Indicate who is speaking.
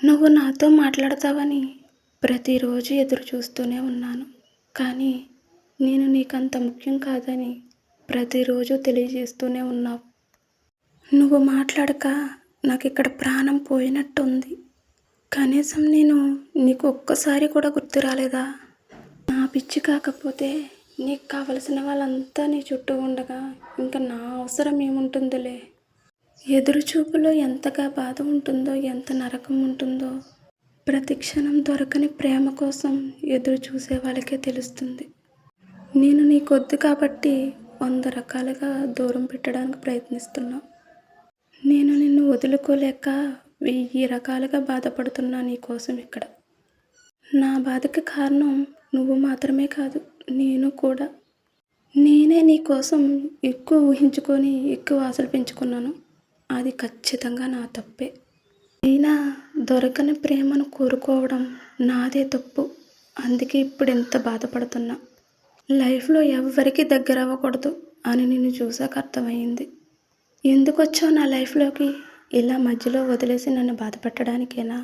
Speaker 1: నువ్వు నాతో మాట్లాడతావని ప్రతిరోజు ఎదురు చూస్తూనే ఉన్నాను. కానీ నేను నీకంత ముఖ్యం కాదని ప్రతిరోజు తెలియజేస్తూనే ఉన్నావు. నువ్వు మాట్లాడక నాకిక్కడ ప్రాణం పోయినట్టుంది. కనీసం నేను నీకు ఒక్కసారి కూడా గుర్తు రాలేదా? నా పిచ్చి కాకపోతే నీకు కావలసిన వాళ్ళంతా నీ చుట్టూ ఉండగా ఇంకా నా అవసరం ఏముంటుందిలే. ఎదురుచూపులో ఎంతగా బాధ ఉంటుందో, ఎంత నరకం ఉంటుందో ప్రతి క్షణం దొరకని ప్రేమ కోసం ఎదురు చూసే వాళ్ళకే తెలుస్తుంది. నేను నీకొద్దు కాబట్టి 100 రకాలుగా దూరం పెట్టడానికి ప్రయత్నిస్తున్నా. నేను నిన్ను వదులుకోలేక 1000 రకాలుగా బాధపడుతున్నా నీకోసం ఇక్కడ. నా బాధకి కారణం నువ్వు మాత్రమే కాదు, నేను కూడా. నేనే నీకోసం ఎక్కువ ఊహించుకొని ఎక్కువ ఆశలు పెంచుకున్నాను. అది ఖచ్చితంగా నా తప్పే. అయినా దొరకని ప్రేమను కోరుకోవడం నాదే తప్పు. అందుకే ఇప్పుడు ఎంత బాధపడుతున్నా. లైఫ్లో ఎవ్వరికీ దగ్గర అవ్వకూడదు అని నిన్ను చూసాక అర్థమైంది. ఎందుకు వచ్చావు నా లైఫ్లోకి? ఇలా మధ్యలో వదిలేసి నన్ను బాధ పెట్టడానికేనా?